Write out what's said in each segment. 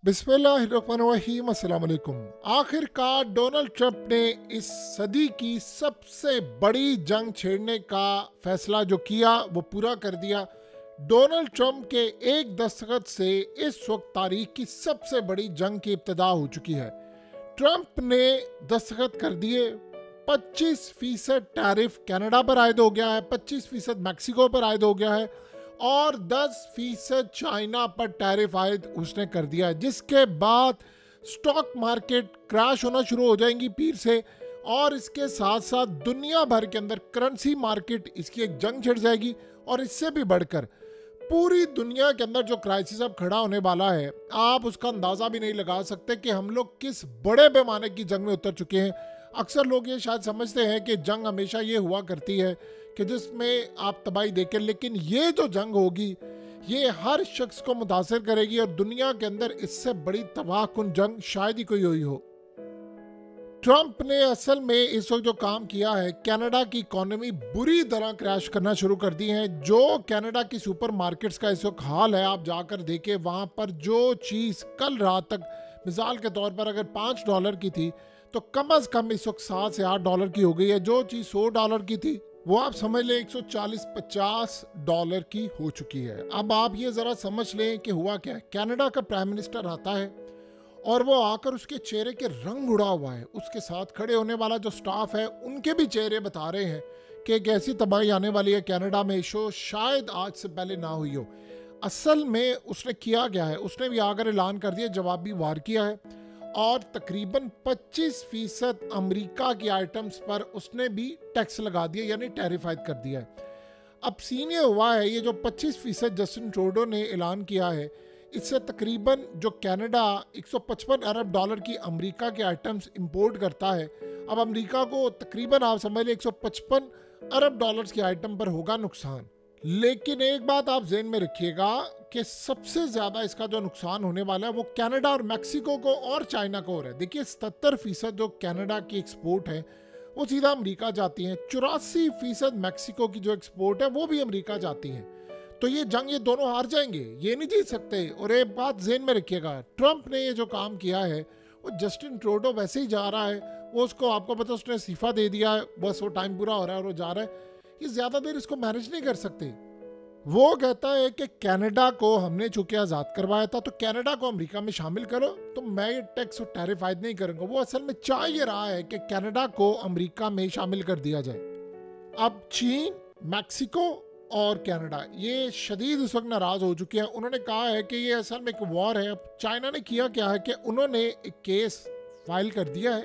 बिस्मिल्लाहिर्रहमानिर्रहीम, अस्सलाम वालेकुम। आखिरकार डोनाल्ड ट्रंप ने इस सदी की सबसे बड़ी जंग छेड़ने का फैसला जो किया वो पूरा कर दिया। डोनाल्ड ट्रंप के एक दस्तखत से इस वक्त तारीख की सबसे बड़ी जंग की इब्तिदा हो चुकी है। ट्रंप ने दस्तखत कर दिए। 25% टैरिफ कनाडा पर आयद हो गया है, 25% मैक्सिको पर आयद हो गया है और 10% चाइना पर टैरिफ आयद उसने कर दिया है, जिसके बाद स्टॉक मार्केट क्रैश होना शुरू हो जाएंगी पीर से। और इसके साथ साथ दुनिया भर के अंदर करेंसी मार्केट इसकी एक जंग छिड़ जाएगी। और इससे भी बढ़कर पूरी दुनिया के अंदर जो क्राइसिस अब खड़ा होने वाला है, आप उसका अंदाज़ा भी नहीं लगा सकते कि हम लोग किस बड़े पैमाने की जंग में उतर चुके हैं। अक्सर लोग ये शायद समझते हैं कि जंग हमेशा ये हुआ करती है कि जिसमें आप तबाही देखें, लेकिन ये जो जंग होगी ये हर शख्स को मुतासर करेगी और दुनिया के अंदर इससे बड़ी तबाहकुन जंग शायद ही कोई हुई हो। ट्रंप ने असल में इस वक्त जो काम किया है, कनाडा की इकोनॉमी बुरी तरह क्रैश करना शुरू कर दी है। जो कनाडा की सुपर मार्केट्स का इस वक्त हाल है, आप जाकर देखें, वहाँ पर जो चीज़ कल रात तक मिसाल के तौर पर अगर $5 की थी तो कम अज़ कम इस वक्त $7 से $8 की हो गई है। जो चीज़ $100 की थी वो आप समझ लें $140-50 की हो चुकी है। अब आप ये ज़रा समझ लें कि हुआ क्या है। कनाडा का प्राइम मिनिस्टर आता है और वो आकर उसके चेहरे के रंग उड़ा हुआ है। उसके साथ खड़े होने वाला जो स्टाफ है उनके भी चेहरे बता रहे हैं कि एक ऐसी तबाही आने वाली है कनाडा में शो शायद आज से पहले ना हुई हो। असल में उसने किया क्या है, उसने भी आकर ऐलान कर दिया, जवाबी वार किया है और तकरीबन 25% अमेरिका की आइटम्स पर उसने भी टैक्स लगा दिया, यानी टैरिफ आयद कर दिया है। अब सीन ये हुआ है, ये जो 25% जस्टिन ट्रूडो ने ऐलान किया है, इससे तकरीबन जो कनाडा $155 अरब की अमेरिका के आइटम्स इंपोर्ट करता है, अब अमेरिका को तकरीबन आप समझ लें $155 अरब की आइटम पर होगा नुकसान। लेकिन एक बात आप ज़हन में रखिएगा कि सबसे ज़्यादा इसका जो नुकसान होने वाला है वो कनाडा और मैक्सिको को और चाइना को हो रहा है। देखिए 77% जो कनाडा की एक्सपोर्ट है वो सीधा अमेरिका जाती हैं, 84% मैक्सिको की जो एक्सपोर्ट है वो भी अमेरिका जाती हैं। तो ये जंग ये दोनों हार जाएंगे, ये नहीं जीत सकते। और एक बात ज़हन में रखिएगा, ट्रंप ने ये जो काम किया है वो जस्टिन ट्रूडो वैसे ही जा रहा है, वो उसको आपको पता उसने इस्तीफा दे दिया है, बस वो टाइम पूरा हो रहा है और वो जा रहा है। ये ज़्यादा देर इसको मैनेज नहीं कर सकते। वो कहता है कि कनाडा को हमने चूंकि आज़ाद करवाया था तो कनाडा को अमेरिका में शामिल करो, तो मैं ये टैक्स और टैरिफ आयद नहीं करूँगा। वो असल में चाह ये रहा है कि कनाडा को अमेरिका में शामिल कर दिया जाए। अब चीन, मैक्सिको और कनाडा ये शदीद इस वक्त नाराज़ हो चुके हैं। उन्होंने कहा है कि ये असल में एक वॉर है। अब चाइना ने किया क्या है कि उन्होंने एक केस फाइल कर दिया है।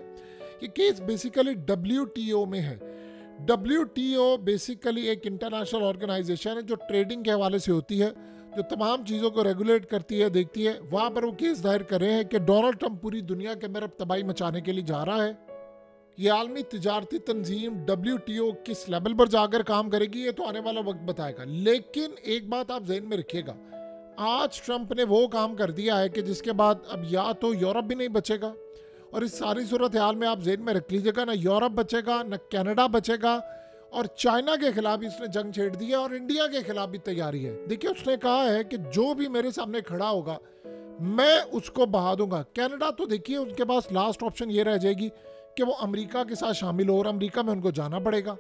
ये केस बेसिकली WTO में है। WTO बेसिकली एक इंटरनेशनल ऑर्गेनाइजेशन है जो ट्रेडिंग के हवाले से होती है, जो तमाम चीज़ों को रेगुलेट करती है, देखती है। वहाँ पर वो केस दायर कर रहे हैं कि डोनाल्ड ट्रंप पूरी दुनिया के अंदर अब तबाही मचाने के लिए जा रहा है। ये आलमी तिजारती तंजीम WTO किस लेवल पर जाकर काम करेगी ये तो आने वाला वक्त बताएगा। लेकिन एक बात आप जहन में रखिएगा, आज ट्रंप ने वो काम कर दिया है कि जिसके बाद अब या तो यूरोप भी नहीं बचेगा, और इस सारी सूरत हाल में आप जेन में रख लीजिएगा, ना यूरोप बचेगा ना कनाडा बचेगा। और चाइना के खिलाफ भी इसने जंग छेड़ दी है और इंडिया के खिलाफ भी तैयारी है। देखिए उसने कहा है कि जो भी मेरे सामने खड़ा होगा मैं उसको बहा दूंगा। कनाडा तो देखिए उनके पास लास्ट ऑप्शन ये रह जाएगी कि वो अमेरिका के साथ शामिल हो और अमेरिका में उनको जाना पड़ेगा।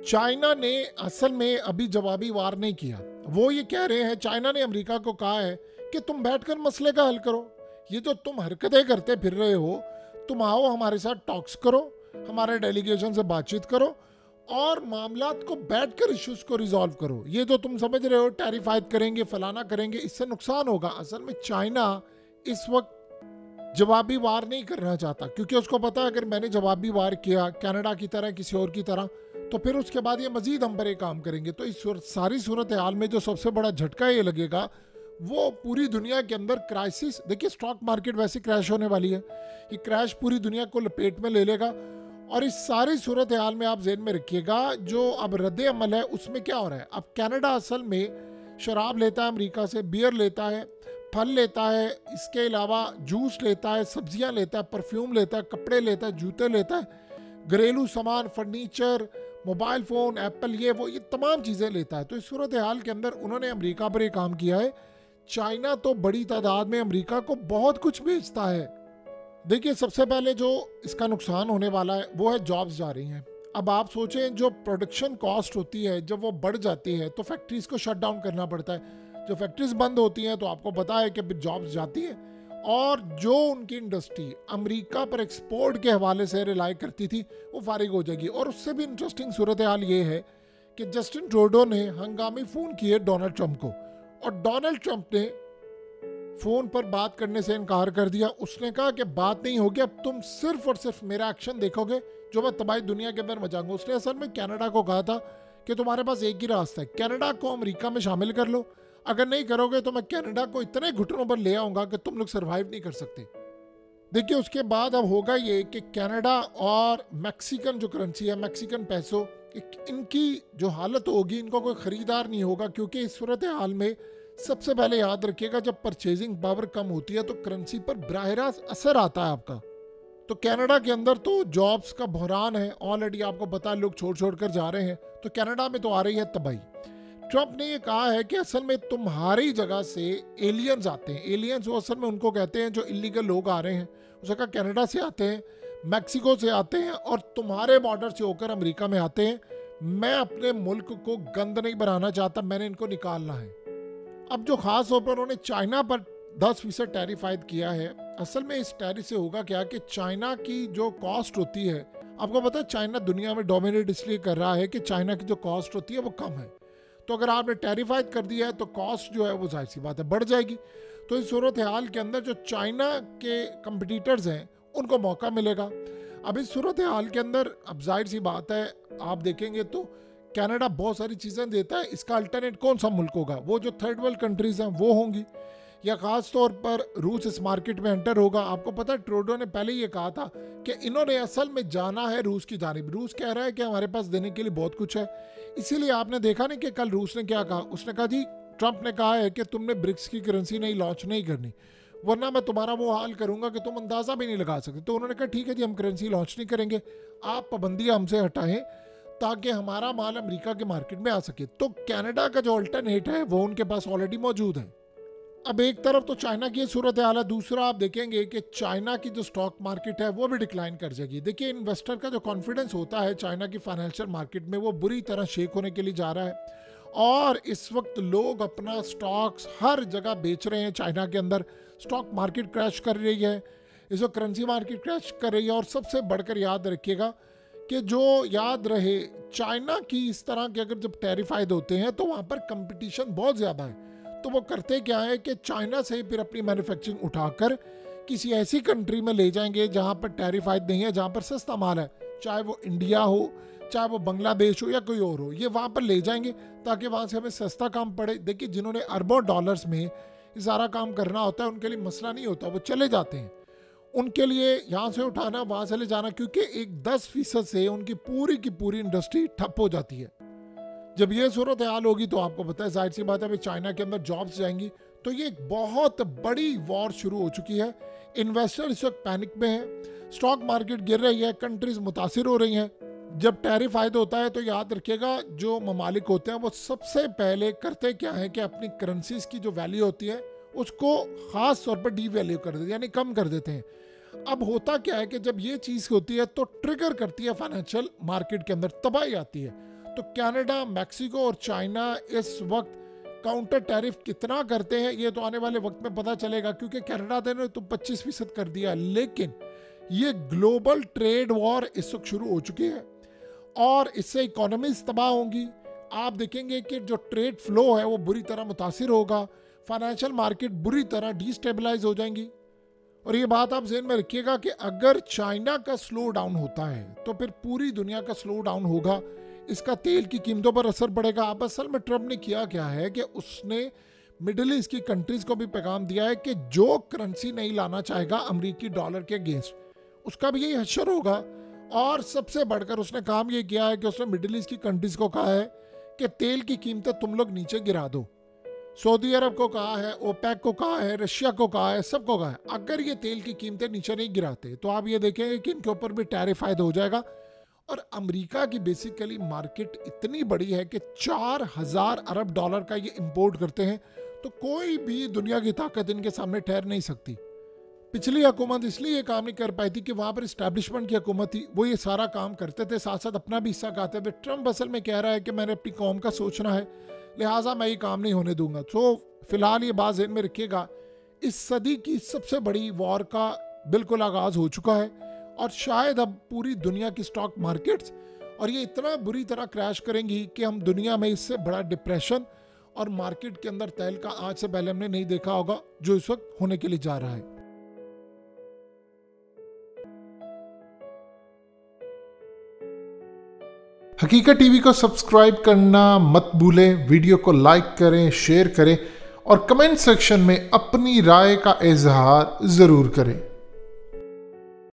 चाइना ने असल में अभी जवाबी वार नहीं किया। वो ये कह रहे हैं, चाइना ने अमेरिका को कहा है कि तुम बैठकर मसले का हल करो, ये जो तुम हरकतें करते फिर रहे हो, तुम आओ हमारे साथ टॉक्स करो, हमारे डेलीगेशन से बातचीत करो और मामलात को बैठकर इश्यूज को रिजॉल्व करो। ये जो तुम समझ रहे हो टैरिफ आयद करेंगे, फलाना करेंगे, इससे नुकसान होगा। असल में चाइना इस वक्त जवाबी वार नहीं करना चाहता, क्योंकि उसको पता है अगर मैंने जवाबी वार किया कनाडा की तरह किसी और की तरह तो फिर उसके बाद ये मजीद हम पर काम करेंगे। तो इस सारी सूरत हाल में जो सबसे बड़ा झटका ये लगेगा वो पूरी दुनिया के अंदर क्राइसिस। देखिए स्टॉक मार्केट वैसे क्रैश होने वाली है, ये क्रैश पूरी दुनिया को लपेट में ले लेगा। और इस सारी सूरत हाल में आप जेहन में रखिएगा जो अब रद्द अमल है उसमें क्या हो रहा है। अब कनाडा असल में शराब लेता है अमेरिका से, बियर लेता है, फल लेता है, इसके अलावा जूस लेता है, सब्जियां लेता है, परफ्यूम लेता है, कपड़े लेता है, जूते लेता है, घरेलू सामान, फर्नीचर, मोबाइल फ़ोन, एप्पल, ये वो, ये तमाम चीज़ें लेता है। तो इस सूरत हाल के अंदर उन्होंने अमेरिका पर ये काम किया है चाइना तो बड़ी तादाद में अमेरिका को बहुत कुछ बेचता है। देखिए, सबसे पहले जो इसका नुकसान होने वाला है वो है जॉब्स जा रही हैं। अब आप सोचें, जो प्रोडक्शन कॉस्ट होती है जब वो बढ़ जाती है तो फैक्ट्रीज को शट डाउन करना पड़ता है। जो फैक्ट्रीज बंद होती हैं तो आपको पता है कि फिर जॉब्स जाती हैं, और जो उनकी इंडस्ट्री अमेरिका पर एक्सपोर्ट के हवाले से रिलाई करती थी वो फारिग हो जाएगी। और उससे भी इंटरेस्टिंग सूरत हाल ये है कि जस्टिन ट्रूडो ने हंगामी फ़ोन किए डोनाल्ड ट्रंप को, और डोनाल्ड ट्रंप ने फ़ोन पर बात करने से इनकार कर दिया। उसने कहा कि बात नहीं होगी, अब तुम सिर्फ और सिर्फ मेरा एक्शन देखोगे जो मैं तबाही दुनिया के अंदर मचाऊंगा। उसने असल में कनाडा को कहा था कि तुम्हारे पास एक ही रास्ता है, कनाडा को अमेरिका में शामिल कर लो, अगर नहीं करोगे तो मैं कनाडा को इतने घुटनों पर ले आऊँगा कि तुम लोग सर्वाइव नहीं कर सकते। देखिए, उसके बाद अब होगा ये कि कनाडा और मैक्सिकन जो करेंसी है, मैक्सिकन पैसो, इनकी जो हालत होगी, इनको कोई ख़रीदार नहीं होगा, क्योंकि इस सूरत हाल में सबसे पहले याद रखिएगा जब परचेजिंग पावर कम होती है तो करेंसी पर बराह रास्त असर आता है आपका। तो कनाडा के अंदर तो जॉब्स का बहरान है, ऑलरेडी आपको पता है लोग छोड़ छोड़ कर जा रहे हैं, तो कनाडा में तो आ रही है तबाही। ट्रंप ने ये कहा है कि असल में तुम्हारी जगह से एलियंस आते हैं। एलियंस वो असल में उनको कहते हैं जो इलीगल लोग आ रहे हैं। उसने कहा कनाडा से आते हैं, मैक्सिको से आते हैं और तुम्हारे बॉर्डर से होकर अमेरिका में आते हैं। मैं अपने मुल्क को गंद नहीं बनाना चाहता, मैंने इनको निकालना है। अब जो खास तौर पर उन्होंने चाइना पर 10% टैरिफ आयद किया है, असल में इस टैरिफ से होगा क्या कि चाइना की जो कॉस्ट होती है, आपको पता है चाइना दुनिया में डोमिनेट इसलिए कर रहा है कि चाइना की जो कॉस्ट होती है वो कम है। तो अगर आपने टैरिफ आयद कर दिया है तो कॉस्ट जो है वो जाहिर सी बात है बढ़ जाएगी। तो इस सूरत हाल के अंदर जो चाइना के कंपटीटर्स हैं उनको मौका मिलेगा। अब इस सूरत हाल के अंदर अब जाहिर सी बात है, आप देखेंगे तो कनाडा बहुत सारी चीज़ें देता है, इसका अल्टरनेट कौन सा मुल्क होगा? वो जो थर्ड वर्ल्ड कंट्रीज़ हैं वो होंगी, या ख़ास तौर पर रूस इस मार्केट में एंटर होगा। आपको पता है ट्रूडो ने पहले ये कहा था कि इन्होंने असल में जाना है रूस की जानिब। रूस कह रहा है कि हमारे पास देने के लिए बहुत कुछ है, इसीलिए आपने देखा नहीं कि कल रूस ने क्या कहा। उसने कहा जी, ट्रंप ने कहा है कि तुमने ब्रिक्स की करेंसी नहीं लॉन्च नहीं करनी, वरना मैं तुम्हारा वो हाल करूंगा कि तुम अंदाज़ा भी नहीं लगा सकते। तो उन्होंने कहा ठीक है जी, हम करेंसी लॉन्च नहीं करेंगे, आप पाबंदियाँ हमसे हटाएं ताकि हमारा माल अमेरिका के मार्केट में आ सके। तो कनाडा का जो अल्टरनेट है वो उनके पास ऑलरेडी मौजूद है। अब एक तरफ तो चाइना की सूरत हाल है, दूसरा आप देखेंगे कि चाइना की जो स्टॉक मार्केट है वो भी डिक्लाइन कर जाएगी। देखिए, इन्वेस्टर का जो कॉन्फिडेंस होता है चाइना की फाइनेंशियल मार्केट में वो बुरी तरह शेक होने के लिए जा रहा है, और इस वक्त लोग अपना स्टॉक्स हर जगह बेच रहे हैं। चाइना के अंदर स्टॉक मार्केट क्रैश कर रही है, इस वक्त करेंसी मार्केट क्रैश कर रही है। और सबसे बढ़कर याद रखिएगा कि जो याद रहे, चाइना की इस तरह के अगर जब टैरिफ आयद होते हैं तो वहाँ पर कंपटीशन बहुत ज़्यादा है। तो वो करते क्या है कि चाइना से फिर अपनी मैन्युफैक्चरिंग उठाकर किसी ऐसी कंट्री में ले जाएंगे जहाँ पर टैरिफ आयद नहीं है, जहाँ पर सस्ता माल है, चाहे वो इंडिया हो, चाहे वो बांग्लादेश हो या कोई और हो, ये वहाँ पर ले जाएंगे ताकि वहाँ से हमें सस्ता काम पड़े। देखिए, जिन्होंने अरबों डॉलर्स में सारा काम करना होता है उनके लिए मसला नहीं होता, वो चले जाते हैं। उनके लिए यहाँ से उठाना वहाँ से ले जाना, क्योंकि एक 10% से उनकी पूरी की पूरी इंडस्ट्री ठप हो जाती है। जब ये सूरत हाल होगी तो आपको पता है जाहिर सी बात है भाई चाइना के अंदर जॉब्स जाएंगी। तो ये एक बहुत बड़ी वॉर शुरू हो चुकी है। इन्वेस्टर इस वक्त पैनिक में है, स्टॉक मार्केट गिर रही है, कंट्रीज मुतासिर हो रही हैं। जब टैरिफ आयद होता है तो याद रखिएगा जो ममालिक होते हैं वो सबसे पहले करते क्या है कि अपनी करेंसीज की जो वैल्यू होती है उसको ख़ास तौर पर डी वैल्यू कर देते हैं, यानी कम कर देते हैं। अब होता क्या है कि जब ये चीज़ होती है तो ट्रिगर करती है फाइनेंशियल मार्केट के अंदर, तबाही आती है। तो कनाडा, मैक्सिको और चाइना इस वक्त काउंटर टैरिफ कितना करते हैं ये तो आने वाले वक्त में पता चलेगा, क्योंकि कनाडा ने तो 25% कर दिया। लेकिन ये ग्लोबल ट्रेड वॉर इस वक्त शुरू हो चुकी है और इससे इकोनॉमीज तबाह होंगी। आप देखेंगे कि जो ट्रेड फ्लो है वो बुरी तरह मुतासिर होगा, फाइनेंशियल मार्केट बुरी तरह डिस्टेबलाइज हो जाएंगी। और ये बात आप ज़हन में रखिएगा कि अगर चाइना का स्लो डाउन होता है तो फिर पूरी दुनिया का स्लो डाउन होगा, इसका तेल की कीमतों पर असर पड़ेगा। अब असल में ट्रंप ने किया क्या है कि उसने मिडिल ईस्ट की कंट्रीज को भी पैगाम दिया है कि जो करेंसी नहीं लाना चाहेगा अमेरिकी डॉलर के अगेंस्ट, उसका भी यही हश्र होगा। और सबसे बढ़कर उसने काम ये किया है कि उसने मिडिल ईस्ट की कंट्रीज को कहा है कि तेल की कीमतें तुम लोग नीचे गिरा दो। सऊदी अरब को कहा है, ओपेक को कहा है, रशिया को कहा है, सबको कहा है अगर ये तेल की कीमतें नीचे नहीं गिराते तो आप ये देखेंगे कि इनके ऊपर भी टैरिफ आयद हो जाएगा। और अमेरिका की बेसिकली मार्केट इतनी बड़ी है कि 4000 अरब डॉलर का ये इंपोर्ट करते हैं। तो कोई भी दुनिया की ताकत इनके सामने ठहर नहीं सकती। पिछली हुकूमत इसलिए काम नहीं कर पाई थी कि वहाँ पर इस्टेब्लिशमेंट की हुकूमत थी, वो ये सारा काम करते थे, साथ साथ अपना भी हिस्सा खाते थे। ट्रम्प असल में कह रहा है कि मैंने अपनी कौम का सोचना है, लिहाजा मैं ये काम नहीं होने दूंगा। तो फिलहाल ये बात ज़हन में रखिएगा, इस सदी की सबसे बड़ी वॉर का बिल्कुल आगाज़ हो चुका है और शायद अब पूरी दुनिया की स्टॉक मार्केट्स और ये इतना बुरी तरह क्रैश करेंगी कि हम दुनिया में इससे बड़ा डिप्रेशन और मार्केट के अंदर तैल का आज से पहले हमने नहीं देखा होगा जो इस वक्त होने के लिए जा रहा है। हकीकत टीवी को सब्सक्राइब करना मत भूलें, वीडियो को लाइक करें, शेयर करें और कमेंट सेक्शन में अपनी राय का इजहार ज़रूर करें।